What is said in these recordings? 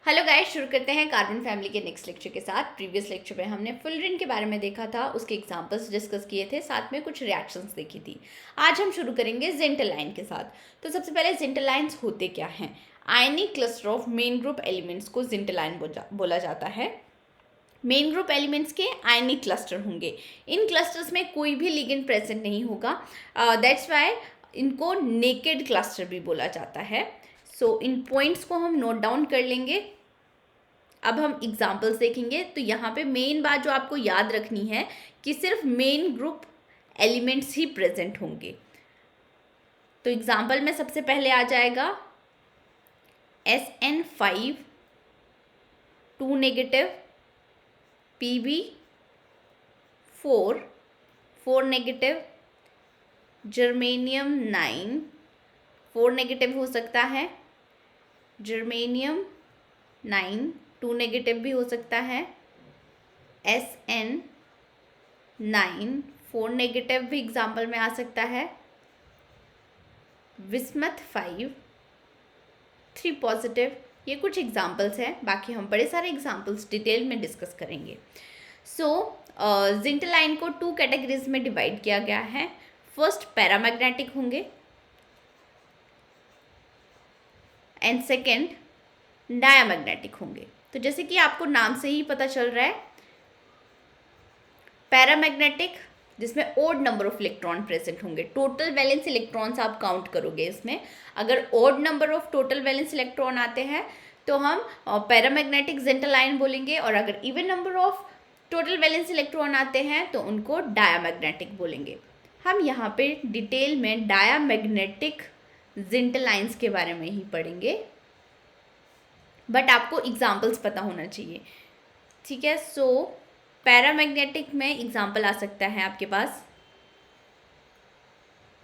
Hello guys, शुरू करते हैं कार्बन फैमिली के नेक्स्ट लेक्चर के साथ। प्रीवियस लेक्चर में हमने फुलरिन के बारे में देखा था, उसके एग्जांपल्स डिस्कस किए थे, साथ में कुछ रिएक्शंस देखी थी। आज हम शुरू करेंगे जिंटरलाइन के साथ। तो सबसे पहले जिंटरलाइंस होते क्या हैं? Ionic cluster of main group elements को जिंटरलाइन बोला जाता है। मेन ग्रुप एलिमेंट्स के आयनिक क्लस्टर होंगे। इन क्लस्टर्स में कोई भी लिगेंड प्रेजेंट नहीं होगा, दैट्स वाई इनको नेकेड क्लस्टर भी बोला जाता है। सो इन पॉइंट्स को हम नोट डाउन कर लेंगे। अब हम एग्जाम्पल्स देखेंगे। तो यहाँ पे मेन बात जो आपको याद रखनी है कि सिर्फ मेन ग्रुप एलिमेंट्स ही प्रेजेंट होंगे। तो एग्जाम्पल में सबसे पहले आ जाएगा SN5 2 negative, Pb4 4 negative, germanium 9 4 negative हो सकता है, जर्मेनियम 9 2 नेगेटिव भी हो सकता है, SN9 4 नेगेटिव भी एग्जाम्पल में आ सकता है, विस्मथ 5 3 पॉजिटिव। ये कुछ एग्जाम्पल्स हैं, बाकी हम बड़े सारे एग्जाम्पल्स डिटेल में डिस्कस करेंगे। सो जिंटरलाइन को 2 कैटेगरीज में डिवाइड किया गया है। फर्स्ट पैरामैग्नेटिक होंगे एंड सेकेंड डायामैग्नेटिक होंगे। तो जैसे कि आपको नाम से ही पता चल रहा है, पैरामैग्नेटिक जिसमें odd number of electron present होंगे। टोटल वैलेंस इलेक्ट्रॉन्स आप काउंट करोगे इसमें, अगर odd number of total valence electron आते हैं तो हम पैरामैग्नेटिक जिंटरलाइन बोलेंगे, और अगर even number of total valence electron आते हैं तो उनको डायामैग्नेटिक बोलेंगे। हम यहाँ पे डिटेल में डायामैग्नेटिक जिंटरलाइंस के बारे में ही पढ़ेंगे, बट आपको एग्जाम्पल्स पता होना चाहिए, ठीक है। सो पैरामैग्नेटिक में एग्जाम्पल आ सकता है आपके पास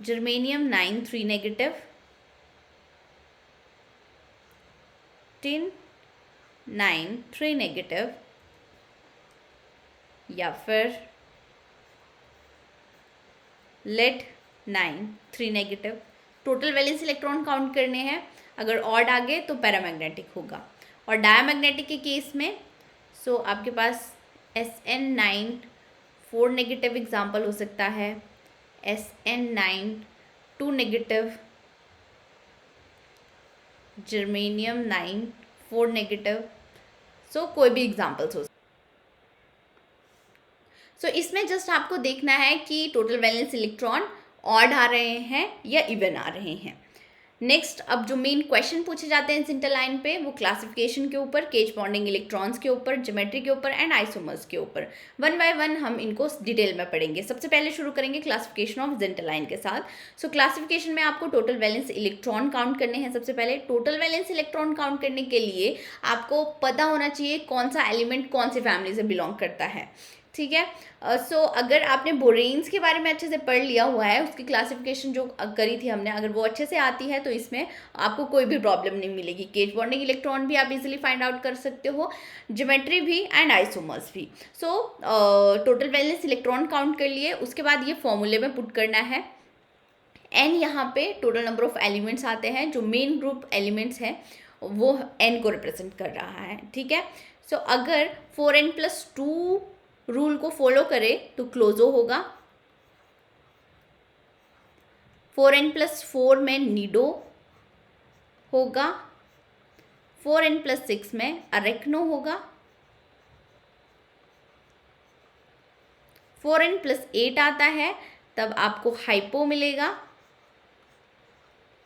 जर्मेनियम 9 3 नेगेटिव, टिन 9 3 नेगेटिव, या फिर lead 9 3 negative. Total valence electron count करने हैं, अगर ऑड आ गए तो पैरामैग्नेटिक होगा। और डायामैग्नेटिक के केस में सो आपके पास SN9 4 नेगेटिव एग्जाम्पल हो सकता है, SN9 2 नेगेटिव, जर्मेनियम 9 4 नेगेटिव। सो कोई भी एग्जाम्पल्स हो। सो इसमें जस्ट आपको देखना है कि टोटल वैलेंस इलेक्ट्रॉन ऑड आ रहे हैं या इवन आ रहे हैं। नेक्स्ट, अब जो मेन क्वेश्चन पूछे जाते हैं जिंटरलाइन पे, वो क्लासिफिकेशन के ऊपर, केज बॉन्डिंग इलेक्ट्रॉन्स के ऊपर, ज्योमेट्री के ऊपर एंड आइसोमर्स के ऊपर। वन बाय वन हम इनको डिटेल में पढ़ेंगे। सबसे पहले शुरू करेंगे क्लासिफिकेशन ऑफ जिंटरलाइन के साथ। सो क्लासिफिकेशन में आपको टोटल वैलेंस इलेक्ट्रॉन काउंट करने हैं। सबसे पहले टोटल वैलेंस इलेक्ट्रॉन काउंट करने के लिए आपको पता होना चाहिए कौन सा एलिमेंट कौन सी फैमिली से बिलोंग करता है, ठीक है। सो अगर आपने बोरेन्स के बारे में अच्छे से पढ़ लिया हुआ है, उसकी क्लासिफिकेशन जो करी थी हमने, अगर वो अच्छे से आती है तो इसमें आपको कोई भी प्रॉब्लम नहीं मिलेगी। केज बॉन्डिंग इलेक्ट्रॉन भी आप इजीली फाइंड आउट कर सकते हो, ज्योमेट्री भी एंड आइसोमर्स भी। सो टोटल वैलेंस इलेक्ट्रॉन काउंट कर लिए, उसके बाद ये फॉर्मूले में पुट करना है। एन यहाँ पे टोटल नंबर ऑफ एलिमेंट्स आते हैं, जो मेन ग्रुप एलिमेंट्स हैं वो एन को रिप्रेजेंट कर रहा है, ठीक है। सो अगर 4n+2 रूल को फॉलो करे तो क्लोजो होगा, 4n+4 में निडो होगा, 4n+6 में अरेक्नो होगा, 4n+8 आता है तब आपको हाइपो मिलेगा,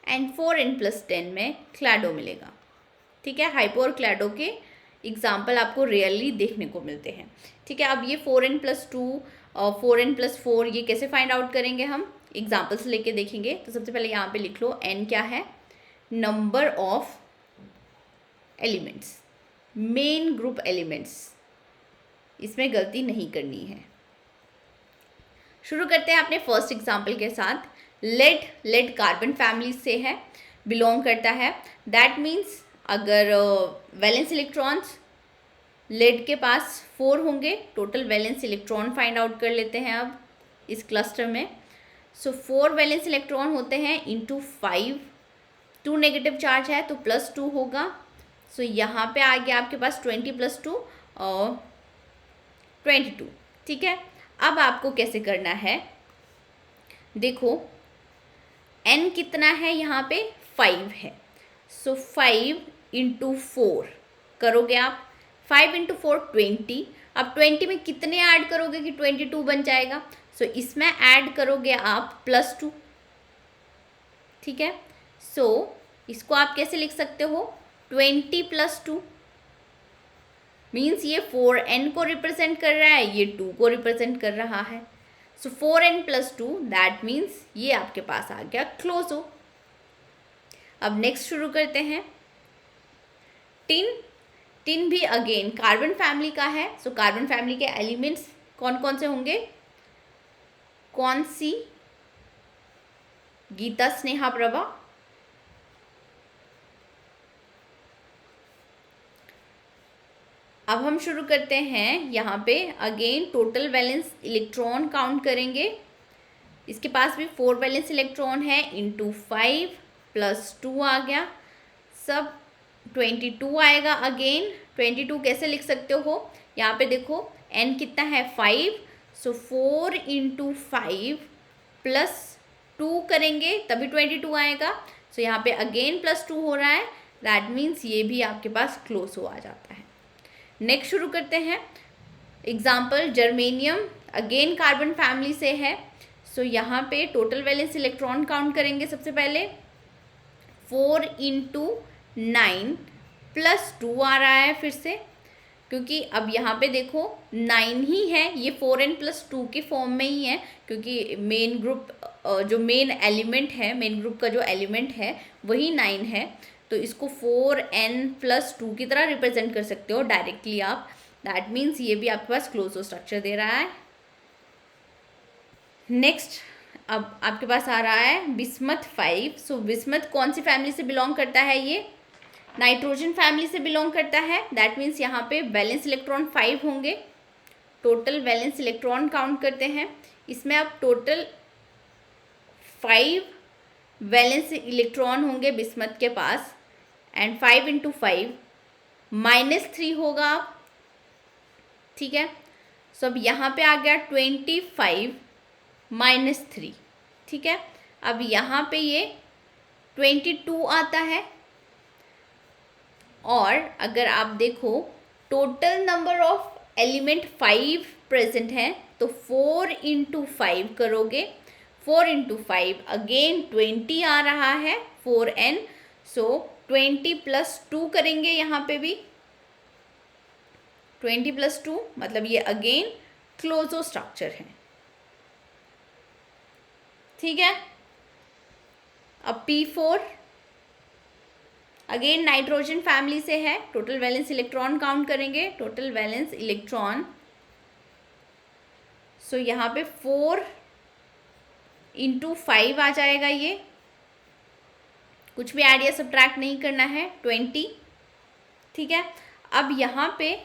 एंड 4n+10 में क्लैडो मिलेगा, ठीक है। हाइपो और क्लैडो के एग्जाम्पल आपको रियली देखने को मिलते हैं, ठीक है। अब ये 4n+2 और 4n+4 ये कैसे फाइंड आउट करेंगे, हम एग्जाम्पल्स लेके देखेंगे। तो सबसे पहले यहाँ पे लिख लो, n क्या है? Number of elements, main group elements, इसमें गलती नहीं करनी है। शुरू करते हैं अपने फर्स्ट एग्जाम्पल के साथ। लेड कार्बन फैमिली से है, बिलोंग करता है। दैट मीन्स अगर वैलेंस इलेक्ट्रॉन्स लेड के पास 4 होंगे, total valence electron find out कर लेते हैं अब इस क्लस्टर में। सो 4 वैलेंस इलेक्ट्रॉन होते हैं इंटू 5, 2 नेगेटिव चार्ज है तो +2 होगा, सो यहाँ पे आ गया आपके पास 20 + 2 और 22, ठीक है। अब आपको कैसे करना है, देखो n कितना है, यहाँ पे 5 है, सो 5 × 4 करोगे आप, 5 × 4 20। अब 20 में कितने ऐड करोगे कि 22 बन जाएगा, सो इसमें ऐड करोगे आप +2, ठीक है। सो इसको आप कैसे लिख सकते हो, 20 + 2 मीन्स ये 4n को रिप्रेजेंट कर रहा है, ये 2 को रिप्रेजेंट कर रहा है। सो 4n + 2 दैट मीन्स ये आपके पास आ गया क्लोजो। अब नेक्स्ट शुरू करते हैं। टिन भी अगेन कार्बन फैमिली का है। सो कार्बन फैमिली के एलिमेंट्स कौन कौन से होंगे, कौन सी, गीता, स्नेहा, प्रभा। अब हम शुरू करते हैं। यहाँ पे again total valence electron count करेंगे। इसके पास भी 4 वैलेंस इलेक्ट्रॉन है, × 5 + 2 आ गया, सब 22 आएगा। अगेन 22 कैसे लिख सकते हो, यहाँ पे देखो n कितना है 5, सो 4 × 5 + 2 करेंगे तभी 22 आएगा। सो यहाँ पे अगेन +2 हो रहा है, दैट मीन्स ये भी आपके पास क्लोज हो आ जाता है। नेक्स्ट शुरू करते हैं। Example germanium, again carbon family से है। सो यहाँ पे टोटल वैलेंस इलेक्ट्रॉन काउंट करेंगे। सबसे पहले 4 × 9 + 2 आ रहा है फिर से, क्योंकि अब यहाँ पे देखो 9 ही है, ये 4n + 2 के फॉर्म में ही है, क्योंकि मेन ग्रुप जो मेन एलिमेंट है, मेन ग्रुप का जो एलिमेंट है वही 9 है। तो इसको 4n + 2 की तरह रिप्रेजेंट कर सकते हो डायरेक्टली आप, दैट मीन्स ये भी आपके पास क्लोजो स्ट्रक्चर दे रहा है। नेक्स्ट अब आपके पास आ रहा है बिस्मथ 5। सो बिस्मथ कौन सी फैमिली से बिलोंग करता है, ये नाइट्रोजन फैमिली से बिलोंग करता है, दैट मीन्स यहाँ पे वैलेंस इलेक्ट्रॉन 5 होंगे। टोटल वैलेंस इलेक्ट्रॉन काउंट करते हैं। इसमें अब टोटल 5 वैलेंस इलेक्ट्रॉन होंगे बिस्मथ के पास, एंड 5 × 5 -3 होगा, ठीक है। सो अब यहाँ पे आ गया 25 - 3, ठीक है। अब यहाँ पे ये 22 आता है, और अगर आप देखो total number of element 5 present हैं, तो 4 × 5 करोगे, 4 × 5 अगेन 20 आ रहा है, 4n। सो 20 + 2 करेंगे, यहाँ पे भी 20 + 2 मतलब ये अगेन क्लोजो स्ट्रक्चर है, ठीक है। अब P4 अगेन नाइट्रोजन फैमिली से है। टोटल वैलेंस इलेक्ट्रॉन काउंट करेंगे, टोटल वैलेंस इलेक्ट्रॉन, सो यहाँ पे 4 × 5 आ जाएगा, ये कुछ भी ऐड या सब्ट्रैक्ट नहीं करना है, 20, ठीक है। अब यहाँ पे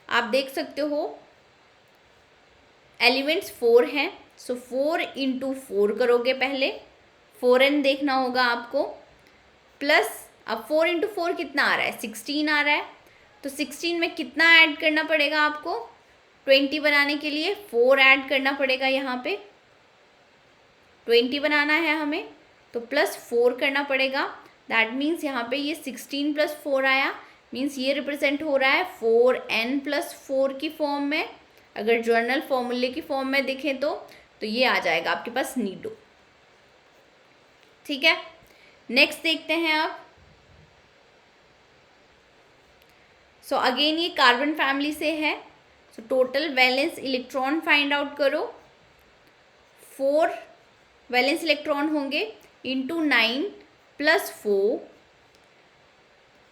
आप देख सकते हो एलिमेंट्स 4 हैं, सो 4 × 4 करोगे, पहले 4n देखना होगा आपको, प्लस अब 4 × 4 कितना आ रहा है, 16 आ रहा है। तो 16 में कितना ऐड करना पड़ेगा आपको, 20 बनाने के लिए 4 ऐड करना पड़ेगा, यहाँ पे 20 बनाना है हमें, तो +4 करना पड़ेगा। दैट मीन्स यहाँ पे ये 16 + 4 आया, मीन्स ये रिप्रेजेंट हो रहा है 4n + 4 की फॉर्म में। अगर जर्नल फॉर्मूले की फॉर्म में देखें तो ये आ जाएगा आपके पास नीडो, ठीक है। नेक्स्ट देखते हैं अब। सो अगेन ये कार्बन फैमिली से है। So total valence electron find out करो, 4 वैलेंस इलेक्ट्रॉन होंगे × 9 + 4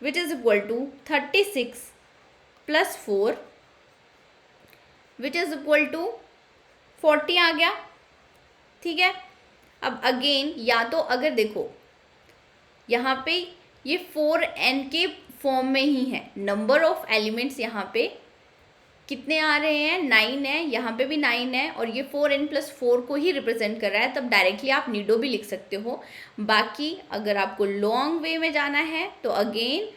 which is equal to 36 + 4 which is equal to 40 आ गया, ठीक है। अब अगेन या तो अगर देखो यहाँ पे ये 4n के फॉर्म में ही है, नंबर ऑफ एलिमेंट्स यहाँ पे कितने आ रहे हैं, 9 है, यहाँ पे भी 9 है, और ये 4n + 4 को ही रिप्रेजेंट कर रहा है, तब डायरेक्टली आप नीडो भी लिख सकते हो। बाकी अगर आपको लॉन्ग वे में जाना है तो अगेन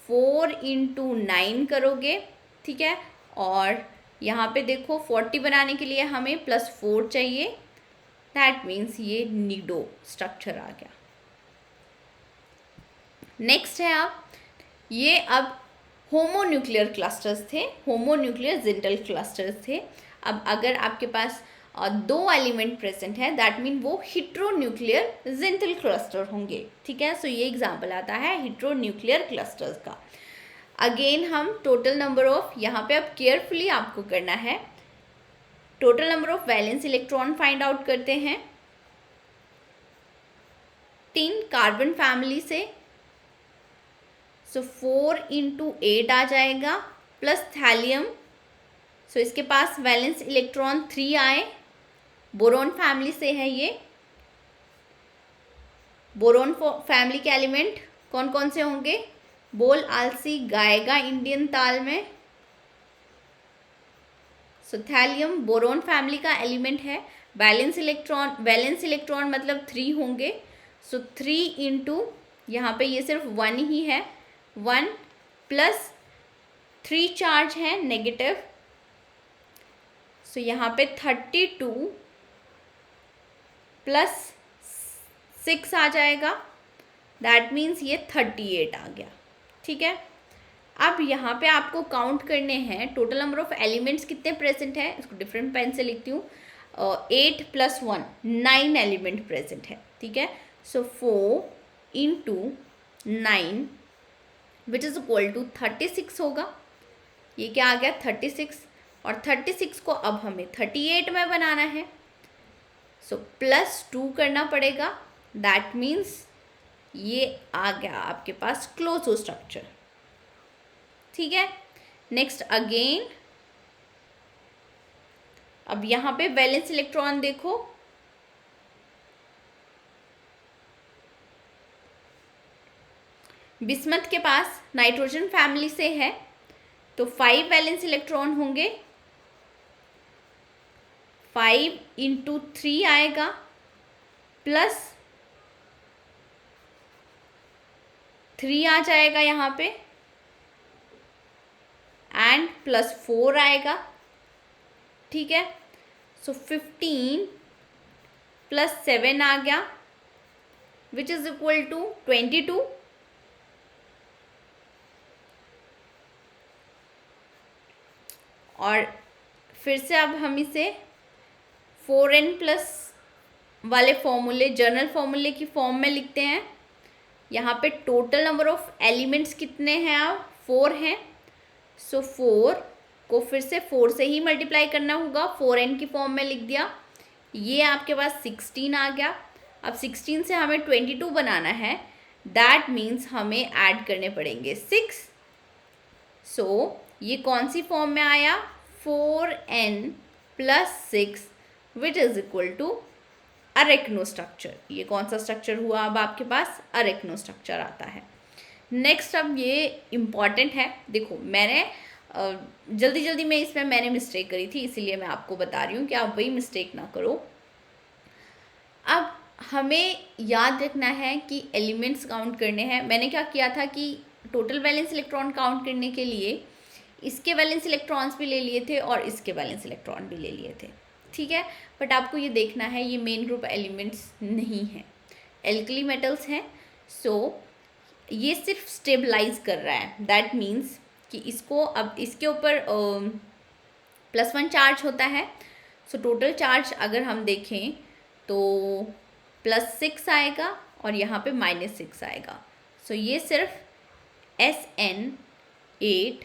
4 इंटू 9 करोगे, ठीक है। और यहाँ पे देखो 40 बनाने के लिए हमें +4 चाहिए, दैट मीन्स ये निडो स्ट्रक्चर आ गया। नेक्स्ट है आप ये अब होमोन्यूक्लियर क्लस्टर्स थे, होमोन्यूक्लियर जिंटल क्लस्टर्स थे। अब अगर आपके पास 2 एलिमेंट प्रेजेंट है दैट मीन वो हिट्रोन्यूक्लियर जिंटल क्लस्टर होंगे, ठीक है। सो ये एग्जांपल आता है हिट्रोन्यूक्लियर क्लस्टर्स का। अगेन हम टोटल नंबर ऑफ, यहाँ पे अब केयरफुली आपको करना है, total number of valence electron find out करते हैं 10 कार्बन फैमिली से। सो 4 इंटू 8 आ जाएगा प्लस थैलियम। सो इसके पास वैलेंस इलेक्ट्रॉन 3 आए, बोरोन फैमिली से है ये। बोरोन फैमिली के एलिमेंट कौन कौन से होंगे? बोल, आलसी, गाएगा इंडियन ताल में। सो थैलियम बोरोन फैमिली का एलिमेंट है। वैलेंस इलेक्ट्रॉन मतलब 3 होंगे। सो 3 इंटू, यहाँ पे ये सिर्फ 1 ही है, 1 प्लस 3 चार्ज है नेगेटिव। सो यहाँ पे 32 प्लस 6 आ जाएगा, दैट मीन्स ये 38 आ गया, ठीक है। अब यहाँ पे आपको काउंट करने हैं टोटल नंबर ऑफ एलिमेंट्स कितने प्रेजेंट है। इसको डिफरेंट पेन से लिखती हूँ। 8 + 1 9 एलिमेंट प्रेजेंट है, ठीक है। So 4 into 9 which is equal to 36 होगा। ये क्या आ गया? 36। और 36 को अब हमें 38 में बनाना है। सो +2 करना पड़ेगा, दैट मीन्स ये आ गया आपके पास क्लोजो स्ट्रक्चर, ठीक है। नेक्स्ट अगेन अब यहाँ पे वैलेंस इलेक्ट्रॉन देखो, बिस्मथ के पास नाइट्रोजन फैमिली से है तो 5 वैलेंस इलेक्ट्रॉन होंगे। 5 इंटू 3 आएगा प्लस 3 आ जाएगा यहाँ पे एंड +4 आएगा, ठीक है। सो 15 + 7 आ गया विच इज इक्वल टू 22। और फिर से अब हम इसे 4n+ वाले फॉर्मूले, जनरल फॉर्मूले की फॉर्म में लिखते हैं। यहाँ पे टोटल नंबर ऑफ एलिमेंट्स कितने हैं? अब 4 हैं। सो 4 को फिर से 4 से ही मल्टीप्लाई करना होगा, 4n की फॉर्म में लिख दिया। ये आपके पास 16 आ गया। अब 16 से हमें 22 बनाना है, दैट मीन्स हमें ऐड करने पड़ेंगे 6। सो ये कौन सी फॉर्म में आया? 4n + 6 which is equal to arachno structure. ये कौन सा स्ट्रक्चर हुआ? अब आपके पास अरेक्नो स्ट्रक्चर आता है। नेक्स्ट अब ये इम्पॉर्टेंट है, देखो मैंने जल्दी में इसमें मैंने मिस्टेक करी थी, इसीलिए मैं आपको बता रही हूँ कि आप वही मिस्टेक ना करो। अब हमें याद रखना है कि एलिमेंट्स काउंट करने हैं। मैंने क्या किया था कि टोटल वैलेंस इलेक्ट्रॉन काउंट करने के लिए इसके वैलेंस इलेक्ट्रॉन्स भी ले लिए थे और इसके वैलेंस इलेक्ट्रॉन भी ले लिए थे, ठीक है। बट आपको ये देखना है ये मेन ग्रुप एलिमेंट्स नहीं हैं, एल्कली मेटल्स हैं। सो ये सिर्फ स्टेबलाइज कर रहा है, दैट मीन्स कि इसको अब इसके ऊपर +1 चार्ज होता है। सो टोटल चार्ज अगर हम देखें तो +6 आएगा और यहाँ पे -6 आएगा। सो ये सिर्फ SN8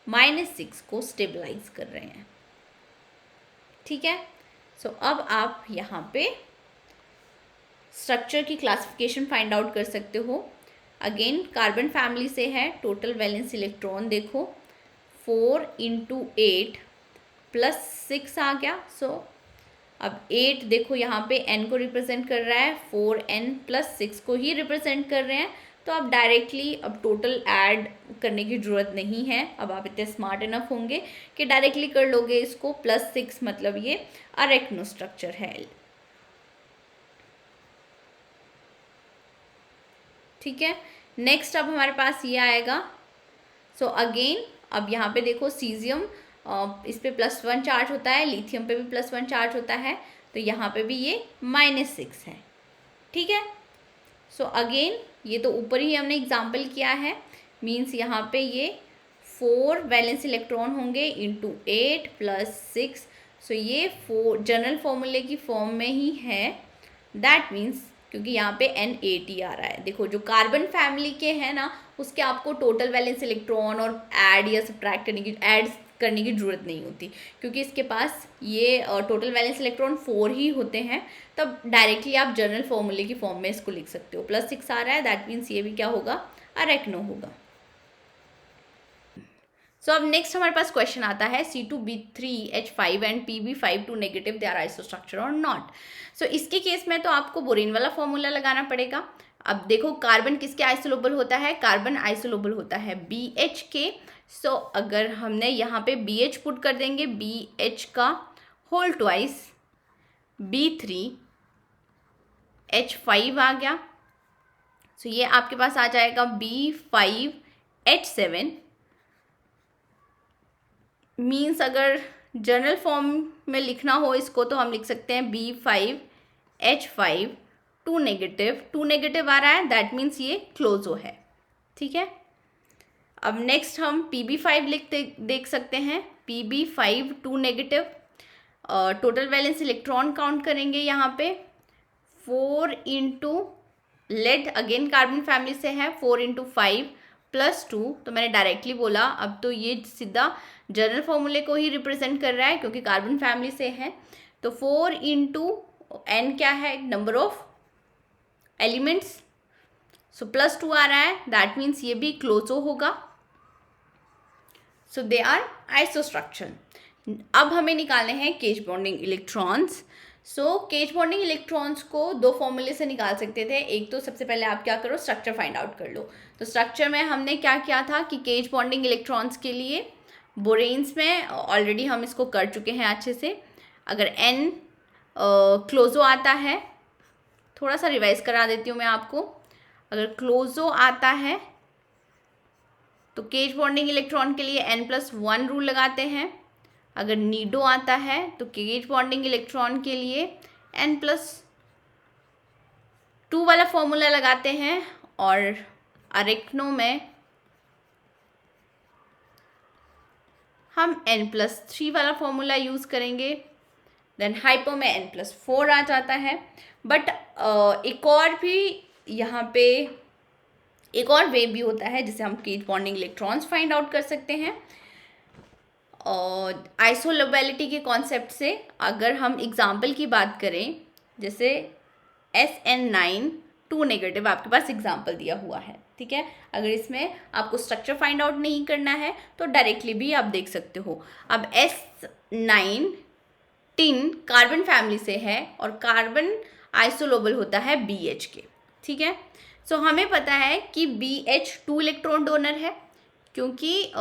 -6 को स्टेबलाइज कर रहे हैं, ठीक है। सो अब आप यहाँ पे स्ट्रक्चर की क्लासिफिकेशन फाइंड आउट कर सकते हो। अगेन कार्बन फैमिली से है, टोटल वैलेंस इलेक्ट्रॉन देखो 4 इंटू 8 + 6 आ गया। सो अब 8 देखो यहाँ पे n को रिप्रेजेंट कर रहा है, 4n + 6 को ही रिप्रेजेंट कर रहे हैं। तो आप डायरेक्टली अब टोटल ऐड करने की ज़रूरत नहीं है। अब आप इतने स्मार्ट इनफ होंगे कि डायरेक्टली कर लोगे इसको। +6 मतलब ये अरेक्नो स्ट्रक्चर है, ठीक है। नेक्स्ट अब हमारे पास ये आएगा सो अगेन अब यहाँ पे देखो सीजियम इस पे +1 चार्ज होता है, लिथियम पे भी +1 चार्ज होता है, तो यहाँ पे भी ये -6 है। ठीक है, सो अगेन ये तो ऊपर ही हमने एग्जाम्पल किया है, मीन्स यहाँ पे ये 4 वैलेंस इलेक्ट्रॉन होंगे इंटू 8 + 6, सो ये 4 जनरल फॉर्मूले की फॉर्म में ही है। दैट मीन्स क्योंकि यहाँ पे N80 आ रहा है, देखो जो कार्बन फैमिली के हैं ना उसके आपको टोटल वैलेंस इलेक्ट्रॉन और ऐड या सब्ट्रैक्ट करने की ज़रूरत नहीं होती, क्योंकि इसके पास ये टोटल वैलेंस इलेक्ट्रॉन 4 ही होते हैं, तब डायरेक्टली आप जनरल फॉर्मूले की फॉर्म में इसको लिख सकते हो। +6 आ रहा है, दैट मीन्स ये भी क्या होगा, अरेक्नो होगा। सो अब नेक्स्ट हमारे पास क्वेश्चन आता है C2B3H5 and Pb52 negative they are isostructure और नॉट। सो इसके केस में तो आपको बोरेन वाला फॉर्मूला लगाना पड़ेगा। अब देखो कार्बन किसके आइसोलोबल होता है, कार्बन आइसोलोबल होता है BH के। सो अगर हमने यहाँ पे BH पुट कर देंगे, BH का होल ट्वाइस B3H5 आ गया, सो ये आपके पास आ जाएगा B5H7। मीन्स अगर जनरल फॉर्म में लिखना हो इसको तो हम लिख सकते हैं B5H5 2 नेगेटिव आ रहा है, दैट मीन्स ये क्लोजो है। ठीक है, अब नेक्स्ट हम Pb5 देख सकते हैं, Pb5 2 negative. Total valence electron count करेंगे यहाँ पे 4 into lead, again carbon family से है, 4 इंटू 5 + 2, तो मैंने डायरेक्टली बोला, अब तो ये सीधा जनरल फॉर्मूले को ही रिप्रेजेंट कर रहा है क्योंकि कार्बन फैमिली से है। तो 4 इंटू n क्या है, नंबर ऑफ एलिमेंट्स, सो +2 आ रहा है, दैट मीन्स ये भी क्लोजो होगा। सो दे आर आइसोस्ट्रक्चर। अब हमें निकालने हैं केज बॉन्डिंग इलेक्ट्रॉन्स। सो केज बॉन्डिंग इलेक्ट्रॉन्स को 2 फॉर्मूले से निकाल सकते थे। एक तो सबसे पहले आप क्या करो, स्ट्रक्चर फाइंड आउट कर लो। तो स्ट्रक्चर में हमने क्या किया था कि केज बॉन्डिंग इलेक्ट्रॉन्स के लिए बोरेन्स में ऑलरेडी हम इसको कर चुके हैं अच्छे से। अगर N क्लोजो आता है, थोड़ा सा रिवाइज करा देती हूँ मैं आपको, अगर क्लोजो आता है तो केज बॉन्डिंग इलेक्ट्रॉन के लिए N+1 रूल लगाते हैं। अगर नीडो आता है तो केज बॉन्डिंग इलेक्ट्रॉन के लिए N+2 वाला फॉर्मूला लगाते हैं, और अरेक्नो में हम N+3 वाला फॉर्मूला यूज़ करेंगे। देन हाइपो में N+4 आ जाता है। बट एक और भी यहाँ पे एक और वे भी होता है जिसे हम cage bonding electrons find out कर सकते हैं। और आइसोलोबेलिटी के कॉन्सेप्ट से अगर हम एग्जाम्पल की बात करें, जैसे SN9 2 नेगेटिव आपके पास एग्जाम्पल दिया हुआ है, ठीक है। अगर इसमें आपको स्ट्रक्चर फाइंड आउट नहीं करना है तो डायरेक्टली भी आप देख सकते हो। अब S9 टिन कार्बन फैमिली से है और कार्बन आइसोलोबल होता है BH के, ठीक है। सो हमें पता है कि BH 2 इलेक्ट्रॉन डोनर है क्योंकि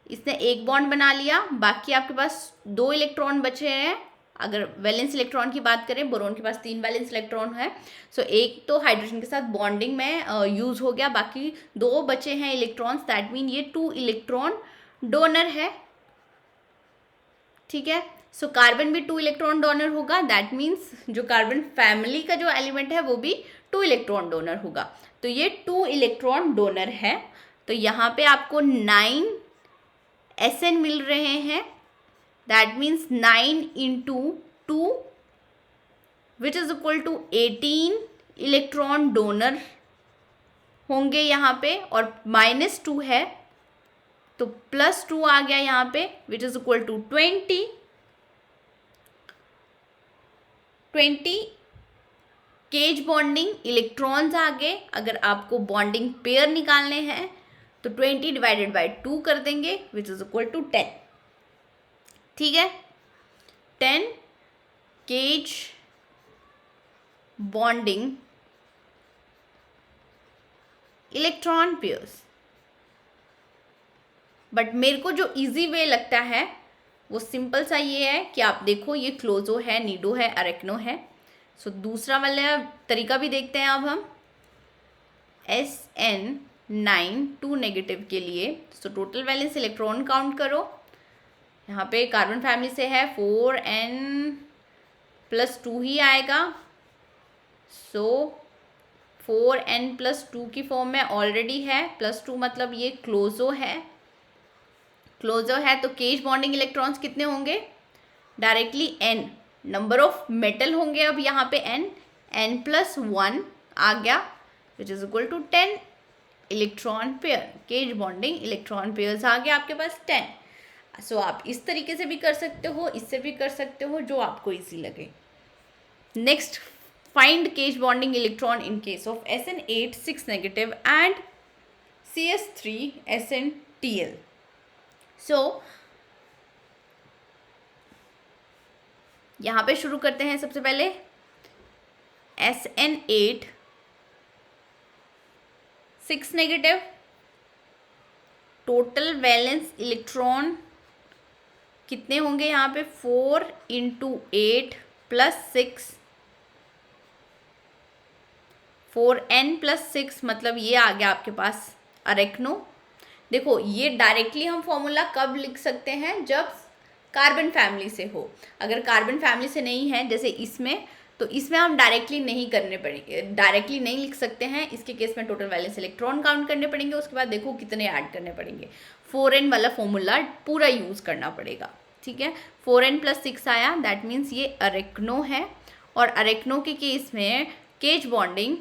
इसने एक बॉन्ड बना लिया, बाकी आपके पास 2 इलेक्ट्रॉन बचे हैं। अगर वैलेंस इलेक्ट्रॉन की बात करें, बोरोन के पास 3 वैलेंस इलेक्ट्रॉन है। सो एक तो हाइड्रोजन के साथ बॉन्डिंग में यूज़ हो गया, बाकी 2 बचे हैं इलेक्ट्रॉन्स, दैट मीन ये 2 इलेक्ट्रॉन डोनर है, ठीक है। सो कार्बन भी 2 इलेक्ट्रॉन डोनर होगा, दैट मीन्स जो कार्बन फैमिली का जो एलिमेंट है वो भी 2 इलेक्ट्रॉन डोनर होगा। तो ये 2 इलेक्ट्रॉन डोनर है। तो यहाँ पे आपको 9 SN मिल रहे हैं, that means 9 into 2 which is equal to 18 electron donor होंगे यहाँ पे, और -2 है तो +2 आ गया यहाँ पे which is equal to 20 cage bonding electrons आ गए। अगर आपको बॉन्डिंग पेयर निकालने हैं तो 20 डिवाइडेड बाय 2 कर देंगे विच इज इक्वल टू 10, ठीक है। 10 cage bonding electron pairs. But मेरे को जो इजी वे लगता है वो सिंपल सा ये है कि आप देखो ये क्लोजो है, नीडो है, अरेक्नो है। सो दूसरा वाला तरीका भी देखते हैं अब हम। SN 9 2 नेगेटिव के लिए। सो टोटल वैलेंस इलेक्ट्रॉन काउंट करो। यहाँ पे कार्बन फैमिली से है 4n+2 ही आएगा। सो 4n+2 की फॉर्म में ऑलरेडी है, +2 मतलब ये क्लोजो है। क्लोजो है तो केज बॉन्डिंग इलेक्ट्रॉन्स कितने होंगे? Directly n number of metal होंगे अब यहाँ पे n+1 आ गया which is equal to 10 electron pair. Cage bonding electron pairs आ गया आपके पास 10। सो आप इस तरीके से भी कर सकते हो, इससे भी कर सकते हो, जो आपको इजी लगे। Next, find cage bonding electron in case of SN8 6 negative and CS3 SNTL। So यहाँ पे शुरू करते हैं। सबसे पहले SN8 6 negative, total valence electron कितने होंगे यहाँ पे? 4 × 8 + 6, 4n+6 मतलब ये आ गया आपके पास अरेक्नो। देखो ये डायरेक्टली हम फॉर्मूला कब लिख सकते हैं? जब कार्बन फैमिली से हो। अगर कार्बन फैमिली से नहीं है जैसे इसमें, तो इसमें हम डायरेक्टली नहीं करने पड़ेंगे, डायरेक्टली नहीं लिख सकते हैं। इसके केस में टोटल वैलेंस इलेक्ट्रॉन काउंट करने पड़ेंगे, उसके बाद देखो कितने ऐड करने पड़ेंगे। 4n वाला फॉर्मूला पूरा यूज़ करना पड़ेगा, ठीक है। 4n+6 आया, दैट मीन्स ये अरेक्नो है। और अरेक्नो के केस में केज बॉन्डिंग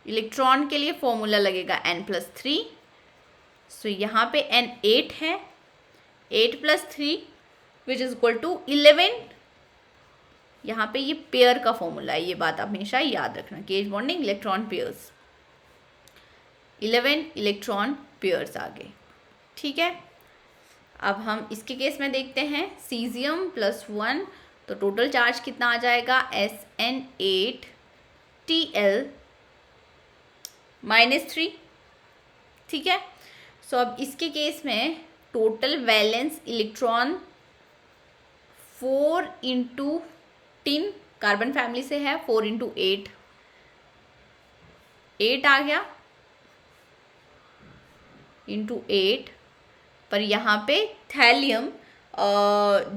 इलेक्ट्रॉन के लिए फॉर्मूला लगेगा n+3। सो यहाँ पे n8 है, 8 + 3 विच इज इक्वल टू 11। यहाँ पे ये पेयर का फॉर्मूला है, ये बात आप हमेशा याद रखना। Cage bonding electron pairs, 11 electron pairs आ गए, ठीक है। अब हम इसके केस में देखते हैं सीजियम +1, तो टोटल चार्ज कितना आ जाएगा? SN8TL -3, ठीक है। सो अब इसके केस में total valence electron 4 × 10 carbon family से है, 4 × 8 8 आ गया × 8। पर यहाँ पे थैलियम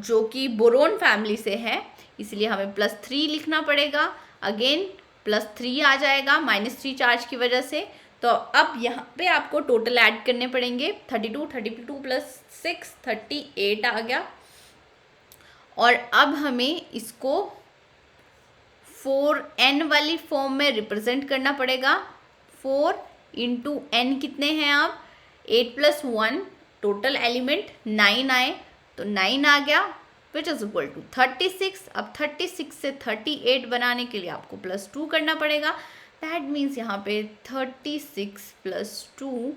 जो कि बोरोन फैमिली से है, इसलिए हमें +3 लिखना पड़ेगा। अगेन +3 आ जाएगा -3 चार्ज की वजह से। तो अब यहाँ पे आपको टोटल ऐड करने पड़ेंगे, 32 + 6 38 आ गया। और अब हमें इसको 4n वाली फॉर्म में रिप्रेजेंट करना पड़ेगा। 4 × n कितने हैं आप? 8 + 1, टोटल एलिमेंट 9 आए, तो 9 आ गया विच इज इक्वल टू 36। अब 36 से 38 बनाने के लिए आपको +2 करना पड़ेगा। दैट मीन्स यहाँ पे 36 + 2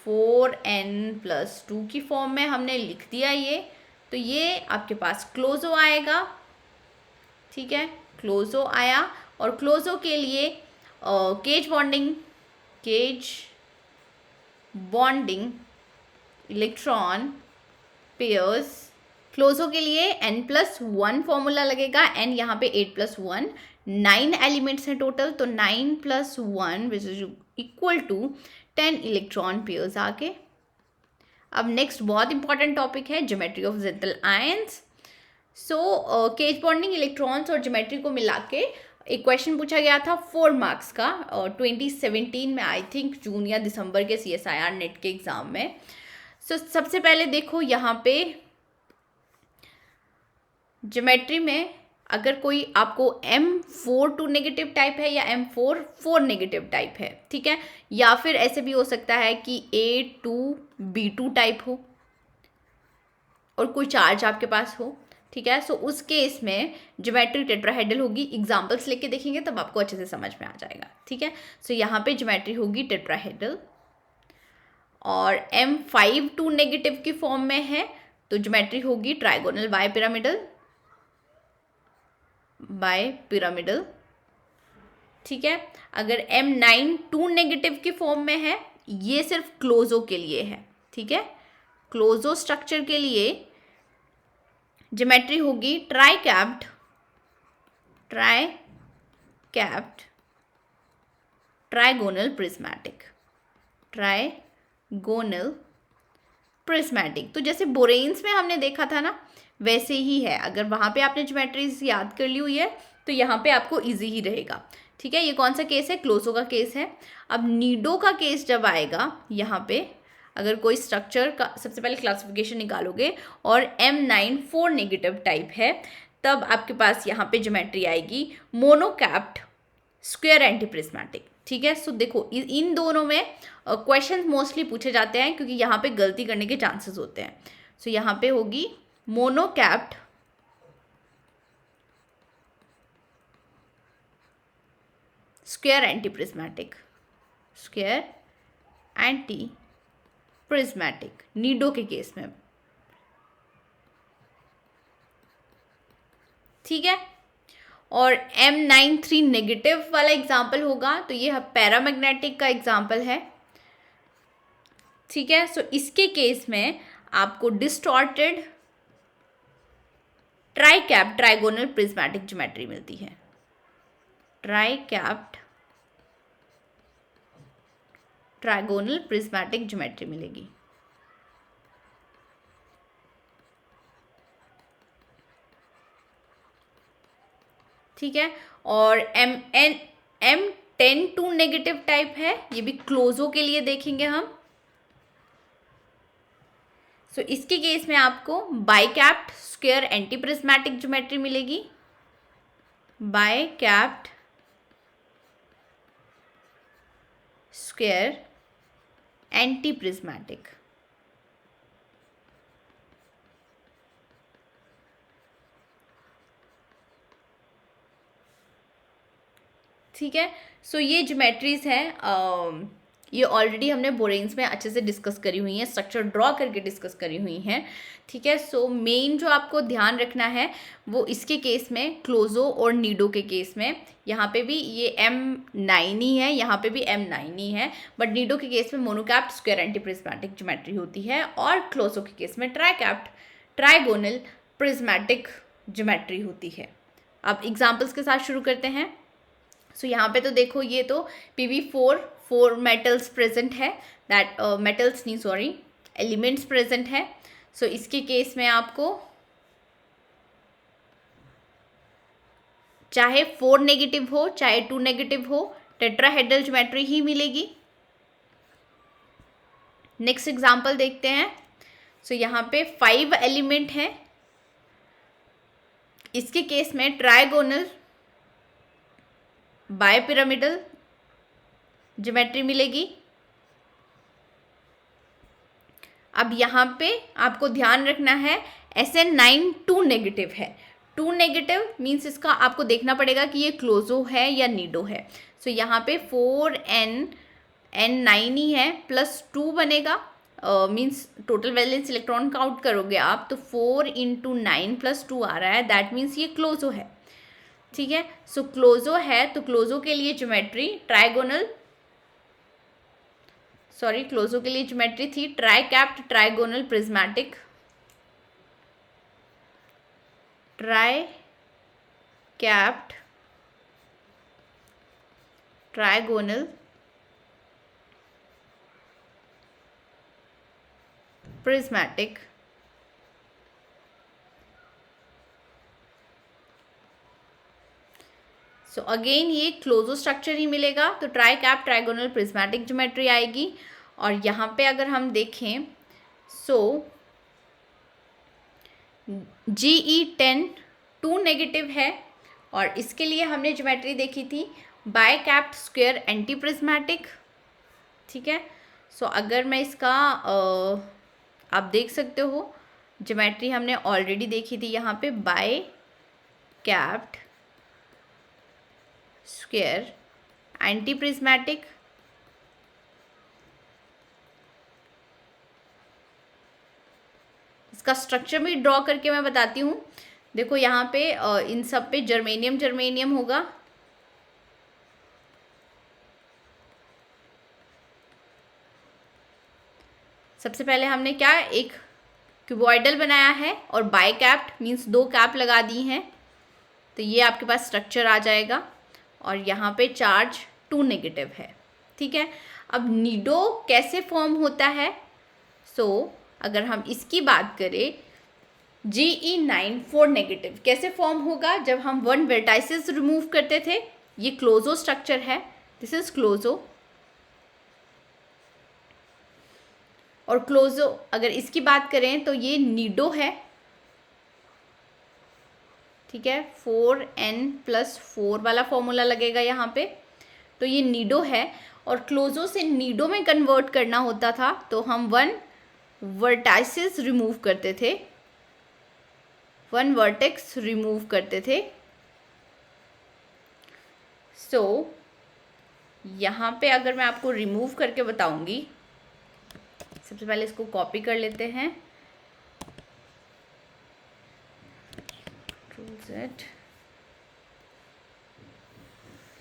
4n+2 की फॉर्म में हमने लिख दिया ये। तो ये आपके पास क्लोजो आएगा, ठीक है। क्लोजो आया, और क्लोजो के लिए केज बॉन्डिंग इलेक्ट्रॉन पेयर्स, क्लोजो के लिए n+1 फॉर्मूला लगेगा। n यहाँ पे 8 + 1, 9 एलिमेंट्स हैं टोटल, तो 9 + 1 which is equal to 10 electron pairs आके। अब नेक्स्ट बहुत इंपॉर्टेंट टॉपिक है geometry of zintl ions. So cage bonding electrons और ज्योमेट्री को मिला के एक क्वेश्चन पूछा गया था 4 मार्क्स का 2017 में, आई थिंक जून या दिसंबर के CSIR नेट के एग्ज़ाम में। सो सबसे पहले देखो यहाँ पे ज्योमेट्री में अगर कोई आपको M4 2 नेगेटिव टाइप है या M4 4 नेगेटिव टाइप है, ठीक है, या फिर ऐसे भी हो सकता है कि A2 B2 टाइप हो और कोई चार्ज आपके पास हो, ठीक है। सो उस केस में ज्योमेट्री टेट्राहेड्रल होगी। एग्जांपल्स लेके देखेंगे तब आपको अच्छे से समझ में आ जाएगा, ठीक है। सो यहाँ पे ज्योमेट्री होगी टेट्राहेड्रल। और M5 2 नेगेटिव की फॉर्म में है तो ज्योमेट्री होगी ट्राइगोनल बाय पिरामिडल, ठीक है। अगर M9 2 नेगेटिव की फॉर्म में है, ये सिर्फ क्लोजो के लिए है, ठीक है। क्लोजो स्ट्रक्चर के लिए ज्योमेट्री होगी tricapped capped trigonal prismatic, trigonal prismatic. तो जैसे बोरेन्स में हमने देखा था ना, वैसे ही है। अगर वहाँ पे आपने ज्योमेट्रीज याद कर ली हुई है तो यहाँ पे आपको इजी ही रहेगा। ठीक है, ये कौन सा केस है? क्लोजो का केस है। अब नीडो का केस जब आएगा, यहाँ पे अगर कोई स्ट्रक्चर का सबसे पहले क्लासिफिकेशन निकालोगे और M9 4 नेगेटिव टाइप है, तब आपके पास यहाँ पे ज्योमेट्री आएगी मोनोकैप्ड स्क्वायर एंटीप्रिज्मेटिक। ठीक है, सो देखो इन दोनों में क्वेश्चन मोस्टली पूछे जाते हैं क्योंकि यहाँ पे गलती करने के चांसेस होते हैं। सो यहाँ पे होगी monocapped square antiprismatic, square anti prismatic nido के केस में। ठीक है, और M9 3 नेगेटिव वाला एग्जाम्पल होगा तो ये पैरामैग्नेटिक का एग्जाम्पल है। ठीक है, सो इसके केस में आपको डिस्टॉर्टेड ट्राइकैप्ड ट्राइगोनल प्रिज्मेटिक ज्योमेट्री मिलती है, ट्राइकैप्ड ट्राइगोनल प्रिज्मेटिक ज्योमेट्री मिलेगी। ठीक है, और M10 2 नेगेटिव टाइप है, ये भी क्लोजो के लिए देखेंगे हम। सो इसके केस में आपको बाइकैप्ड स्क्वायर एंटीप्रिज्मेटिक ज्योमेट्री मिलेगी, बाइकैप्ड स्क्वायर एंटीप्रिज्मेटिक। ठीक है, सो ये ज्योमेट्रीज हैं, ये ऑलरेडी हमने बोरेन्स में अच्छे से डिस्कस करी हुई हैं, स्ट्रक्चर ड्रॉ करके डिस्कस करी हुई हैं। ठीक है, सो मेन जो आपको ध्यान रखना है वो इसके केस में, क्लोजो और नीडो के केस में, यहाँ पे भी ये M9 ही है, यहाँ पे भी M9 ही है, बट नीडो के केस में मोनोकैप्ड स्क्वायर एंटीप्रिज्मेटिक ज्योमेट्री होती है और क्लोजो के केस में ट्राइकैप्ड ट्राइगोनल प्रिज्मेटिक ज्योमेट्री होती है। अब एग्जाम्पल्स के साथ शुरू करते हैं। सो यहाँ पे तो देखो, ये तो PV4 4 मेटल्स प्रेजेंट है, दैट मेटल्स नहीं सॉरी एलिमेंट्स प्रेजेंट है। सो इसके केस में आपको चाहे 4 नेगेटिव हो चाहे 2 नेगेटिव हो, टेट्राहेड्रल ज्योमेट्री ही मिलेगी। नेक्स्ट एग्जांपल देखते हैं। सो यहाँ पे 5 एलिमेंट है, इसके केस में ट्राइगोनल बायपिरामिडल ज्योमेट्री मिलेगी। अब यहाँ पे आपको ध्यान रखना है SN9 2 नेगेटिव है। 2 नेगेटिव मीन्स इसका आपको देखना पड़ेगा कि ये क्लोजो है या नीडो है। सो यहाँ पे 4N9 ही है प्लस 2 बनेगा, means total valence electron count करोगे आप तो 4 × 9 + 2 आ रहा है, दैट मीन्स ये क्लोजो है। ठीक है, सो क्लोजो है तो क्लोजो के लिए ज्योमेट्री क्लोजो के लिए ज्योमेट्री थी tricapped trigonal prismatic, tricapped trigonal prismatic. So again ये क्लोजो स्ट्रक्चर ही मिलेगा तो ट्राइकैप्ड ट्राइगोनल प्रिज्मेटिक ज्योमेट्री आएगी। और यहाँ पे अगर हम देखें सो GE10 2 नेगेटिव है और इसके लिए हमने ज्योमेट्री देखी थी बाइकैप्ड स्क्वायर एंटीप्रिज्मेटिक। ठीक है, सो अगर मैं इसका आप देख सकते हो ज्योमेट्री हमने ऑलरेडी देखी थी, यहाँ पे बाइकैप्ड स्क्वायर एंटीप्रिज्मेटिक। इसका स्ट्रक्चर भी ड्रॉ करके मैं बताती हूँ। देखो यहाँ पे इन सब पे जर्मेनियम होगा, सबसे पहले हमने क्या एक क्यूबॉइडल बनाया है और बाइकैप्ड मीन्स 2 कैप लगा दी हैं, तो ये आपके पास स्ट्रक्चर आ जाएगा। और यहाँ पे चार्ज 2 नेगेटिव है, ठीक है। अब नीडो कैसे फॉर्म होता है? अगर हम इसकी बात करें, Ge9 4 नेगेटिव कैसे फॉर्म होगा? जब हम 1 वर्टाइसिस रिमूव करते थे, ये क्लोजो स्ट्रक्चर है, दिस इज क्लोजो। और क्लोजो अगर इसकी बात करें तो ये नीडो है, ठीक है। 4n+4 वाला फॉर्मूला लगेगा यहाँ पे, तो ये नीडो है। और क्लोजो से नीडो में कन्वर्ट करना होता था तो हम 1 वर्टाइसिस रिमूव करते थे, 1 वर्टेक्स रिमूव करते थे। यहाँ पे अगर मैं आपको रिमूव करके बताऊंगी, सबसे पहले इसको कॉपी कर लेते हैं।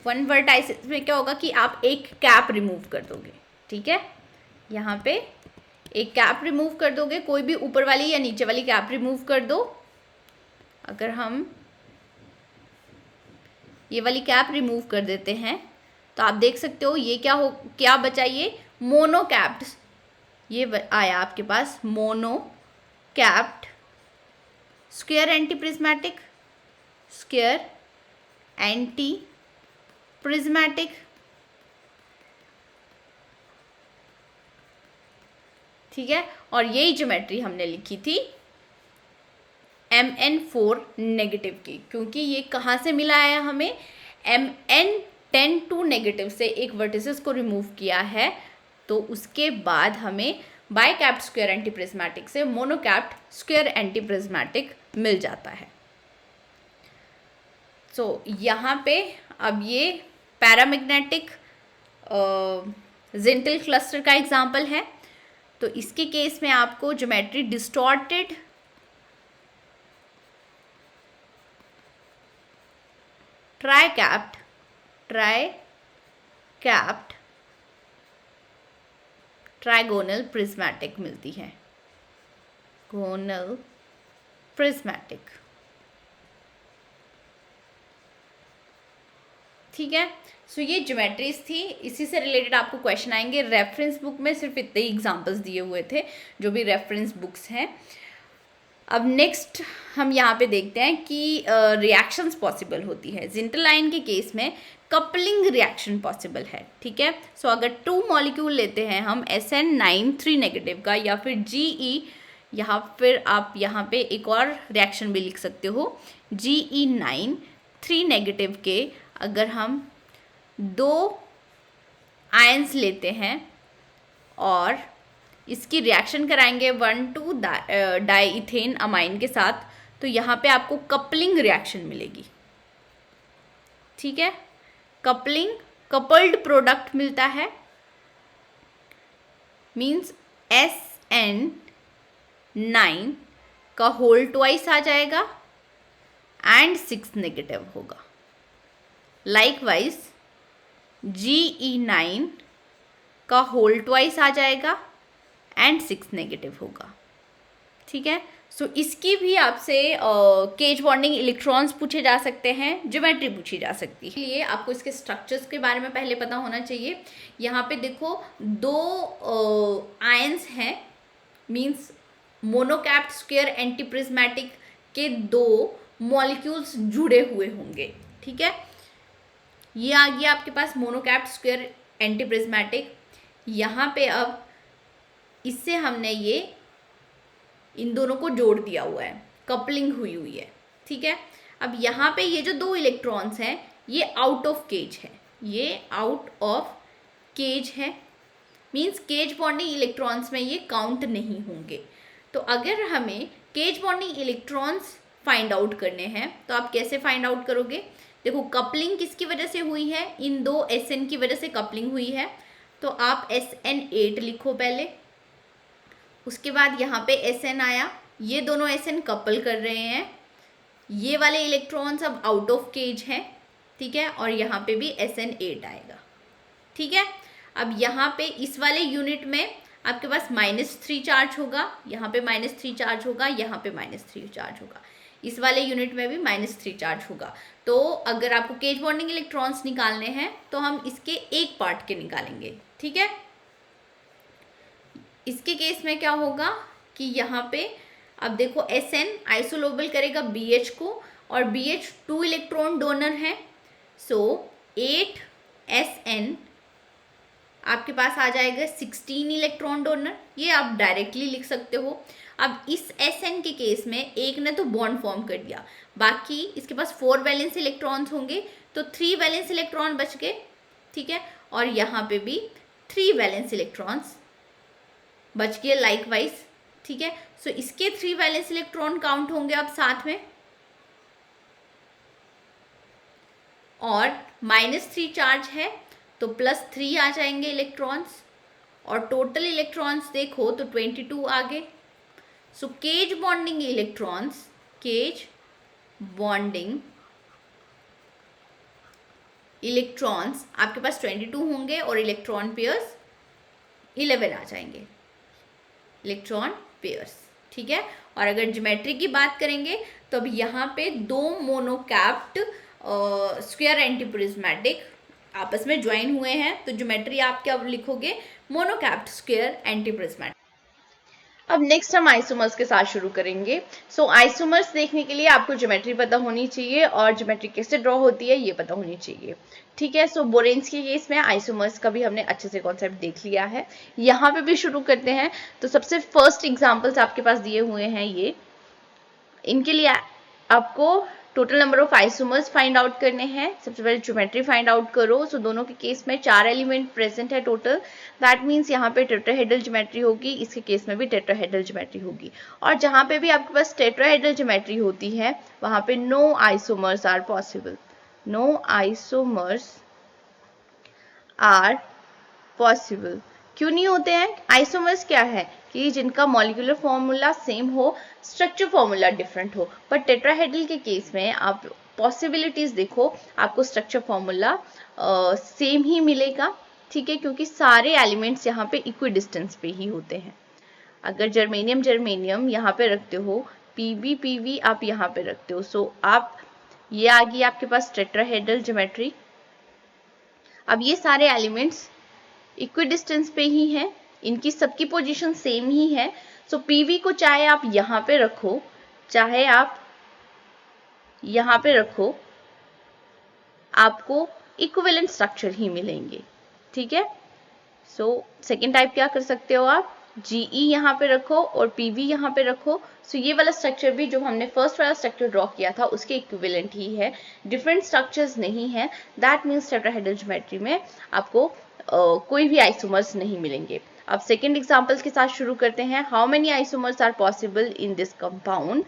1 वर्टाइसिस में क्या होगा कि आप एक कैप रिमूव कर दोगे, ठीक है। यहाँ पे एक कैप रिमूव कर दोगे, कोई भी ऊपर वाली या नीचे वाली कैप रिमूव कर दो। अगर हम ये वाली कैप रिमूव कर देते हैं तो आप देख सकते हो ये क्या बचा, ये मोनो कैप्ड, ये आया आपके पास mono capped square anti prismatic, square anti prismatic, ठीक है। और यही ज्योमेट्री हमने लिखी थी Mn4 नेगेटिव की, क्योंकि ये कहाँ से मिला है हमें? Mn10 नेगेटिव से एक वर्टिसेस को रिमूव किया है, तो उसके बाद हमें बाइकैप्ड स्क्वायर एंटी प्रिज्मेटिक से मोनोकैप्ड स्क्वायर एंटी प्रिज्मेटिक मिल जाता है। यहाँ पे अब ये पैरामैग्नेटिक ज़िंटल क्लस्टर का एग्जाम्पल है। तो इसके केस में आपको ज्योमेट्री डिस्टॉर्टेड ट्राइकैप्ड ट्राइगोनल प्रिज्मेटिक मिलती है, गोनल प्रिज्मेटिक, ठीक है। ये ज्योमेट्रीज थी, इसी से रिलेटेड आपको क्वेश्चन आएंगे। रेफरेंस बुक में सिर्फ इतने ही एग्जांपल्स दिए हुए थे, जो भी रेफरेंस बुक्स हैं। अब नेक्स्ट हम यहाँ पे देखते हैं कि रिएक्शंस पॉसिबल होती है। ज़िंटल लाइन के केस में कपलिंग रिएक्शन पॉसिबल है, ठीक है। अगर 2 मॉलिक्यूल लेते हैं हम SN9 3 नेगेटिव का, या फिर GE, यहाँ फिर आप यहाँ पे एक और रिएक्शन भी लिख सकते हो, GE9 3 नेगेटिव के अगर हम 2 आयंस लेते हैं और इसकी रिएक्शन कराएंगे 1,2 डाईइथेन अमाइन के साथ, तो यहाँ पे आपको कपलिंग रिएक्शन मिलेगी, ठीक है। कपलिंग, कपल्ड प्रोडक्ट मिलता है, मीन्स SN9 का होल ट्वाइस आ जाएगा एंड 6 नेगेटिव होगा। लाइकवाइज GE9 का होल ट्वाइस आ जाएगा एंड 6 नेगेटिव होगा, ठीक है। इसकी भी आपसे केज बॉन्डिंग इलेक्ट्रॉन्स पूछे जा सकते हैं, ज्योमेट्री पूछी जा सकती है। इसलिए आपको इसके स्ट्रक्चर्स के बारे में पहले पता होना चाहिए। यहाँ पे देखो 2 आयंस हैं, मींस मोनोकैप्ड स्क्वायर एंटी प्रिज्मेटिक के 2 मॉलिक्यूल्स जुड़े हुए होंगे, ठीक है। ये आ गया आपके पास मोनोकैप्ड स्क्वायर एंटी प्रिज्मेटिक। यहाँ पे अब इससे हमने ये इन दोनों को जोड़ दिया हुआ है, कपलिंग हुई है, ठीक है। अब यहाँ पे ये जो 2 इलेक्ट्रॉन्स हैं ये आउट ऑफ केज है, ये आउट ऑफ केज है, मींस केज बॉन्डिंग इलेक्ट्रॉन्स में ये काउंट नहीं होंगे। तो अगर हमें cage bonding electrons find out करने हैं तो आप कैसे फाइंड आउट करोगे? देखो कपलिंग किसकी वजह से हुई है? इन 2 SN की वजह से कपलिंग हुई है, तो आप SN8 लिखो पहले, उसके बाद यहाँ पे SN आया, ये दोनों SN कपल कर रहे हैं, ये वाले इलेक्ट्रॉन्स अब आउट ऑफ केज हैं, ठीक है, और यहाँ पे भी SN8 आएगा, ठीक है। अब यहाँ पे इस वाले यूनिट में आपके पास -3 चार्ज होगा, यहाँ पे -3 चार्ज होगा, यहाँ पे -3 चार्ज होगा। इस वाले यूनिट में भी -3 चार्ज होगा। तो अगर आपको केज बॉन्डिंग इलेक्ट्रॉन्स निकालने हैं तो हम इसके एक पार्ट के निकालेंगे, ठीक है। इसके केस में क्या होगा कि यहाँ पे अब देखो Sn आइसोलोबल करेगा BH को और BH 2 इलेक्ट्रॉन डोनर है, सो 8Sn आपके पास आ जाएगा 16 इलेक्ट्रॉन डोनर। ये आप डायरेक्टली लिख सकते हो। अब इस Sn के केस में एक ने तो बॉन्ड फॉर्म कर दिया, बाकी इसके पास 4 वैलेंस इलेक्ट्रॉन्स होंगे तो 3 वैलेंस इलेक्ट्रॉन बच गए, ठीक है। और यहाँ पे भी 3 वैलेंस इलेक्ट्रॉन्स बच गए लाइकवाइज, ठीक है। सो इसके 3 वैलेंस इलेक्ट्रॉन काउंट होंगे अब साथ में, और -3 चार्ज है तो +3 आ जाएंगे इलेक्ट्रॉन्स, और टोटल इलेक्ट्रॉन्स देखो तो 22 आ गए। So cage bonding electrons, cage bonding electrons आपके पास 22 होंगे और इलेक्ट्रॉन पेयर्स 11 आ जाएंगे, इलेक्ट्रॉन पेयर्स, ठीक है। और अगर ज्योमेट्री की बात करेंगे तो अब यहाँ पे 2 मोनोकैप्ड स्क्वायर एंटीप्रिज्मेटिक आपस में ज्वाइन हुए हैं, तो ज्योमेट्री आप क्या लिखोगे, मोनोकैप्ड स्क्वायर एंटीप्रिज्मेटिक। अब नेक्स्ट हम आइसोमर्स के साथ शुरू करेंगे। सो आइसोमर्स देखने के लिए आपको ज्योमेट्री पता होनी चाहिए और ज्योमेट्री कैसे ड्रॉ होती है ये पता होनी चाहिए, ठीक है। सो बोरेन्स के केस में आइसोमर्स का भी हमने अच्छे से कॉन्सेप्ट देख लिया है। यहाँ पे भी शुरू करते हैं। तो सबसे फर्स्ट एग्जांपल्स आपके पास दिए हुए हैं ये, इनके लिए आपको total number of isomers find out करने हैं। सबसे पहले ज्योमेट्री फाइंड आउट करो। सो दोनों के केस में 4 एलिमेंट प्रेजेंट है टोटल, दैट मीन्स यहाँ पे टेट्राहेड्रल ज्योमेट्री होगी, इसके केस में भी टेट्राहेड्रल ज्योमेट्री होगी। और जहाँ पे भी आपके पास टेट्राहेड्रल ज्योमेट्री होती है वहां पे no isomers are possible, no isomers are possible. क्यों नहीं होते हैं? आइसोमर्स क्या है कि जिनका मॉलिक्यूलर फॉर्मूला सेम हो, स्ट्रक्चर फॉर्मूला डिफरेंट हो। बट टेट्राहेड्रल के केस में आप पॉसिबिलिटीज देखो, आपको स्ट्रक्चर फॉर्मूला सेम ही मिलेगा, ठीक है, क्योंकि सारे एलिमेंट्स यहाँ पे इक्वी डिस्टेंस पे ही होते हैं। अगर जर्मेनियम जर्मेनियम यहाँ पे रखते हो, पीबी पीवी आप यहाँ पे रखते हो, सो आप ये आ गई आपके पास टेट्राहेड्रल ज्योमेट्री। अब ये सारे एलिमेंट्स इक्वी डिस्टेंस पे ही है, इनकी सबकी पोजीशन सेम ही है। सो पीवी को चाहे आप यहाँ पे रखो, चाहे आप यहाँ पे रखो, आपको इक्विवेलेंट स्ट्रक्चर ही मिलेंगे, ठीक है। सो सेकेंड टाइप क्या कर सकते हो आप, जीई यहाँ पे रखो और पीवी यहाँ पे रखो। सो ये वाला स्ट्रक्चर भी जो हमने फर्स्ट वाला स्ट्रक्चर ड्रॉ किया था उसके इक्विवेलेंट ही है, डिफरेंट स्ट्रक्चर्स नहीं है। दैट मीन्स टेट्राहेड्रल ज्योमेट्री में आपको कोई भी आइसोमर्स नहीं मिलेंगे। अब सेकेंड एग्जांपल के साथ शुरू करते हैं। How many isomers are possible in this compound.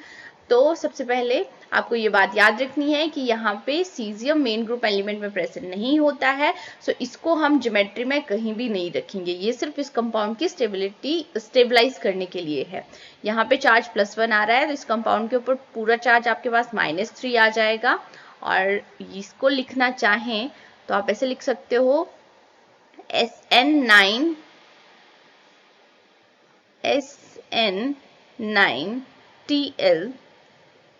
तो सबसे पहले आपको ये बात याद रखनी है कि यहाँ पे सीजियम मेन ग्रुप एलिमेंट में प्रेजेंट नहीं होता है, सो इसको हम ज्योमेट्री में कहीं भी नहीं रखेंगे। ये सिर्फ इस कंपाउंड की स्टेबलाइज करने के लिए है। यहाँ पे चार्ज +1 आ रहा है तो इस कंपाउंड के ऊपर पूरा चार्ज आपके पास -3 आ जाएगा। और इसको लिखना चाहें तो आप ऐसे लिख सकते हो, SN9TL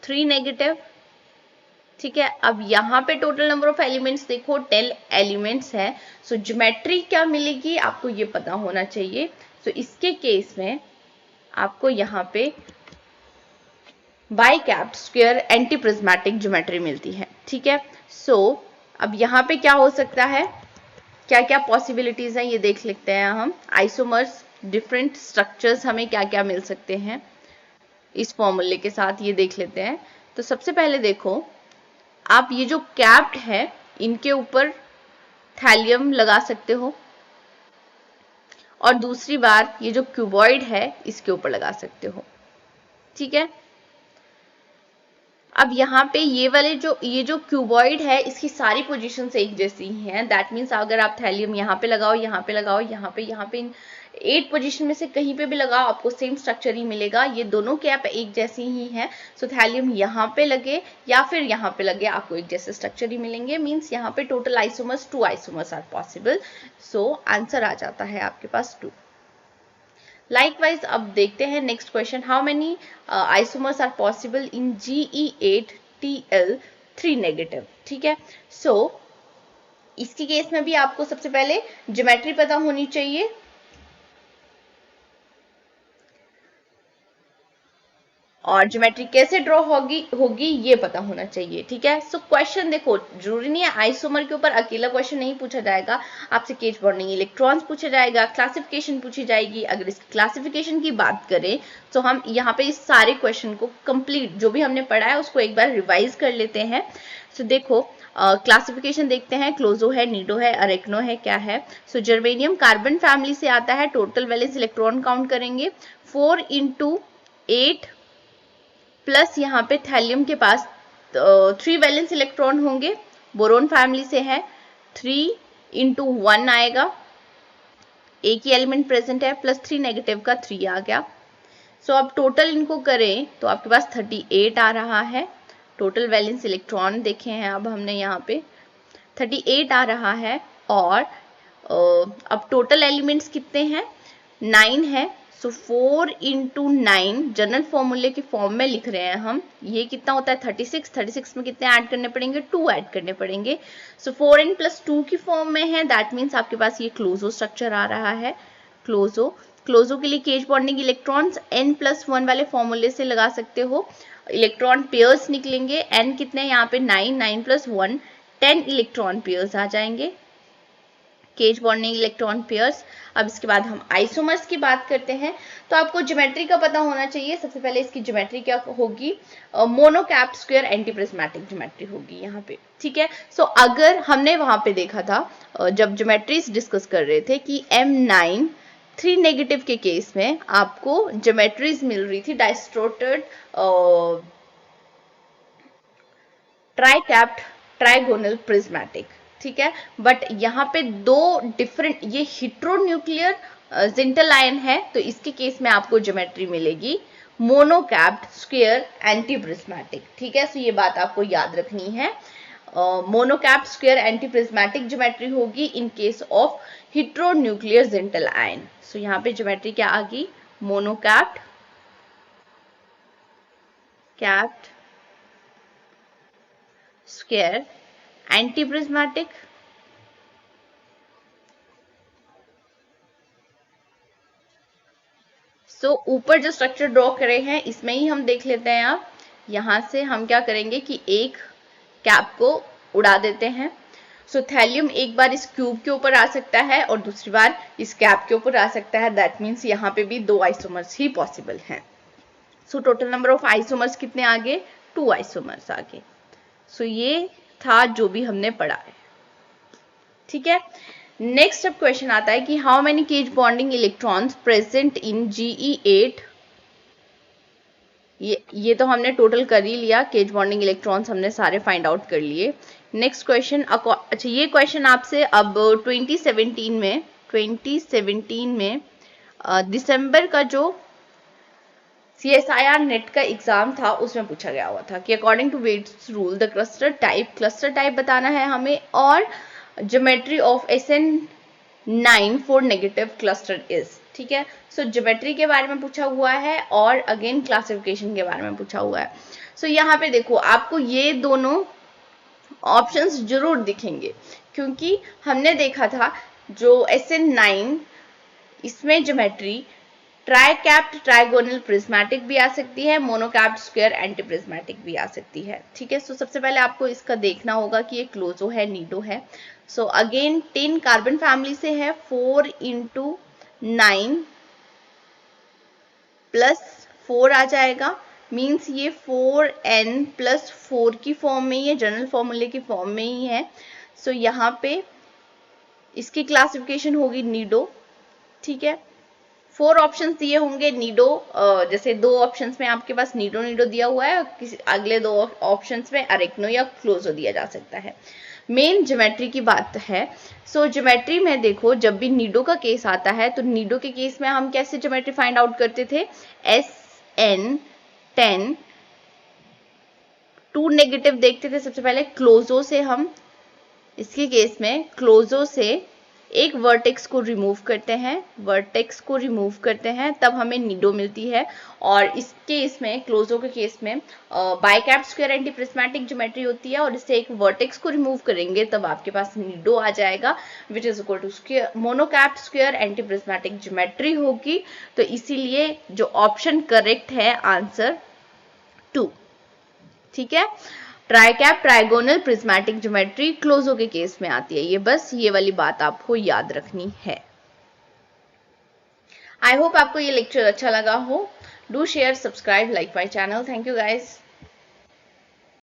3 नेगेटिव, ठीक है। अब यहाँ पे टोटल नंबर ऑफ एलिमेंट्स देखो 10 एलिमेंट्स है। सो ज्योमेट्री क्या मिलेगी आपको ये पता होना चाहिए। सो इसके केस में आपको यहाँ पे बाइकैप्ड स्क्वायर एंटीप्रिज्मेटिक ज्योमेट्री मिलती है, ठीक है। सो अब यहाँ पे क्या हो सकता है, क्या क्या पॉसिबिलिटीज हैं ये देख लेते हैं हम। आइसोमर्स डिफरेंट स्ट्रक्चर्स हमें क्या क्या मिल सकते हैं इस फॉर्मूले के साथ, ये देख लेते हैं। तो सबसे पहले देखो, आप ये जो कैप्ड है इनके ऊपर थैलियम लगा सकते हो, और दूसरी बार ये जो क्यूबॉइड है इसके ऊपर लगा सकते हो, ठीक है। अब यहाँ पे ये जो क्यूबॉइड है इसकी सारी पोजीशंस एक जैसी ही हैं। दैट मीन्स अगर आप थैलियम यहाँ पे लगाओ, यहाँ पे लगाओ, यहाँ पे इन 8 पोजीशन में से कहीं पे भी लगाओ आपको सेम स्ट्रक्चर ही मिलेगा। ये दोनों कैप एक जैसी ही हैं। सो थैलियम यहाँ पे लगे या फिर यहाँ पे लगे आपको एक जैसे स्ट्रक्चर ही मिलेंगे। मीन्स यहाँ पे total isomers 2 isomers are possible. So answer आ जाता है आपके पास 2। लाइकवाइज अब देखते हैं next question, how many isomers are possible in Ge8Tl3 negative. ठीक है, सो इसकी केस में भी आपको सबसे पहले ज्योमेट्री पता होनी चाहिए। और ज्योमेट्री कैसे ड्रॉ होगी ये पता होना चाहिए। ठीक है, सो क्वेश्चन देखो, जरूरी नहीं है आइसोमर के ऊपर अकेला क्वेश्चन नहीं पूछा जाएगा, आपसे केज बॉन्डिंग इलेक्ट्रॉन्स पूछा जाएगा, क्लासिफिकेशन पूछी जाएगी। अगर इस क्लासिफिकेशन की बात करें तो हम यहाँ पे इस सारे क्वेश्चन को कंप्लीट जो भी हमने पढ़ा है उसको एक बार रिवाइज कर लेते हैं। सो देखो, क्लासिफिकेशन देखते हैं, क्लोजो है, नीडो है, अरेक्नो है, क्या है। सो जर्मेनियम कार्बन फैमिली से आता है। टोटल वैलेंस इलेक्ट्रॉन काउंट करेंगे 4 × 8 प्लस यहाँ पे थैलियम के पास 3 वैलेंस इलेक्ट्रॉन होंगे। बोरोन फैमिली से है, 3 × 1 आएगा, एक ही एलिमेंट प्रेजेंट है, प्लस 3 नेगेटिव का 3 आ गया। सो अब टोटल इनको करें तो आपके पास 38 आ रहा है। टोटल वैलेंस इलेक्ट्रॉन देखे हैं अब हमने यहाँ पे 38 आ रहा है। और अब टोटल एलिमेंट्स कितने हैं, 9 है। सो 4 × 9 जनरल फॉर्मूले के फॉर्म में लिख रहे हैं हम, ये कितना होता है 36। 36 में कितने ऐड करने पड़ेंगे, 2 ऐड करने पड़ेंगे। सो 4n + 2 की फॉर्म में है, दैट मीन्स आपके पास ये क्लोजो स्ट्रक्चर आ रहा है। क्लोजो के लिए केज बॉन्डिंग इलेक्ट्रॉन्स n+1 वाले फॉर्मूले से लगा सकते हो। इलेक्ट्रॉन पेयर्स निकलेंगे, n कितने यहाँ पे 9, 9 + 1 10 इलेक्ट्रॉन पेयर्स आ जाएंगे, केज बॉन्डिंग इलेक्ट्रॉन पेयर्स। अब इसके बाद हम आइसोमर्स की बात करते हैं, तो आपको ज्योमेट्री का पता होना चाहिए। सबसे पहले इसकी ज्योमेट्री क्या होगी, मोनोकैप स्क्वायर एंटीप्रिज्मेटिक ज्योमेट्री होगी यहाँ पे। ठीक है, सो अगर हमने वहां पे देखा था जब ज्योमेट्रीज डिस्कस कर रहे थे कि M9 3 नेगेटिव के केस में आपको ज्योमेट्रीज मिल रही थी डाइस्टोर्टेड ट्राइकैप्ड ट्राइगोनल प्रिज्मेटिक। ठीक है, बट यहाँ पे दो डिफरेंट, ये हेटेरोन्यूक्लियर जिंटल आयन है, तो इसके केस में आपको ज्योमेट्री मिलेगी मोनोकैप्ड स्क्वायर एंटीप्रिज्मेटिक। ठीक है, सो ये बात आपको याद रखनी है, मोनोकैप्ड स्क्वायर एंटीप्रिज्मेटिक ज्योमेट्री होगी इन केस ऑफ हेटेरोन्यूक्लियर जिंटल आयन। सो यहाँ पे ज्योमेट्री क्या आ गई, मोनोकैप्ड स्क्वायर एंटीप्रिज्मेटिक सो ऊपर जो स्ट्रक्चर ड्रॉ करे हैं इसमें ही हम देख लेते हैं। आप यहां से हम क्या करेंगे कि एक कैप को उड़ा देते हैं। सो थैलियम एक बार इस क्यूब के ऊपर आ सकता है और दूसरी बार इस कैप के ऊपर आ सकता है, दैट मीन्स यहाँ पे भी 2 आइसोमर्स ही पॉसिबल हैं। So total number of isomers कितने आ गए, 2 आइसोमर्स आ गए। सो ये था जो भी हमने पढ़ा है। ठीक है, नेक्स्ट अब क्वेश्चन आता है कि how many cage bonding electrons present in Ge8। ये तो हमने टोटल कर ही लिया, केज बॉन्डिंग इलेक्ट्रॉन्स हमने सारे फाइंड आउट कर लिए। नेक्स्ट क्वेश्चन, अच्छा ये क्वेश्चन आपसे अब 2017 में दिसंबर का जो CSIR नेट का एग्जाम था उसमें पूछा गया हुआ था कि according to Wade's rule the cluster type बताना है हमें, और geometry of SN9 4 negative cluster is. ठीक है, सो ज्योमेट्री के बारे में पूछा हुआ है और अगेन क्लासिफिकेशन के बारे में पूछा हुआ है। सो यहाँ पे देखो आपको ये दोनों ऑप्शंस जरूर दिखेंगे, क्योंकि हमने देखा था जो SN9 इसमें ज्योमेट्री ट्राइकैप्ड ट्राइगोनल प्रिज्मेटिक भी आ सकती है, मोनोकैप्ड स्क्वायर एंटीप्रिज्मेटिक भी आ सकती है। ठीक है, सो सबसे पहले आपको इसका देखना होगा कि ये क्लोजो है, नीडो है। सो अगेन 10 कार्बन फैमिली से है, 4 × 9 + 4 आ जाएगा, मीन्स ये 4n + 4 की फॉर्म में ही है, जनरल फॉर्मूले की फॉर्म में ही है। सो यहाँ पे इसकी क्लासिफिकेशन होगी नीडो। ठीक है, 4 ऑप्शंस दिए होंगे नीडो, जैसे 2 ऑप्शंस में आपके पास नीडो दिया हुआ है, किसी अगले 2 ऑप्शंस में अरेक्नो या क्लोजो दिया जा सकता है। मेन ज्योमेट्री की बात है। सो ज्योमेट्री में देखो जब भी नीडो का केस आता है तो नीडो के केस में हम कैसे ज्योमेट्री फाइंड आउट करते थे, SN10 2 नेगेटिव देखते थे सबसे पहले क्लोजो से। हम इसके केस में क्लोजो से एक वर्टेक्स को रिमूव करते हैं तब हमें नीडो मिलती है। और इस केस में, क्लोजो के केस में बाइकैप स्क्वायर एंटी प्रिज्मेटिक ज्योमेट्री होती है, और इससे एक वर्टेक्स को रिमूव करेंगे तब आपके पास नीडो आ जाएगा, which is equal to square monocap square anti prismatic geometry होगी। तो इसीलिए जो ऑप्शन करेक्ट है आंसर 2। ठीक है, ट्राइकैप ट्राइगोनल प्रिज्मेटिक ज्योमेट्री क्लोजो के केस में आती है। ये बस ये वाली बात आपको याद रखनी है। आई होप आपको ये लेक्चर अच्छा लगा हो। Do share, subscribe, like my channel. Thank you guys.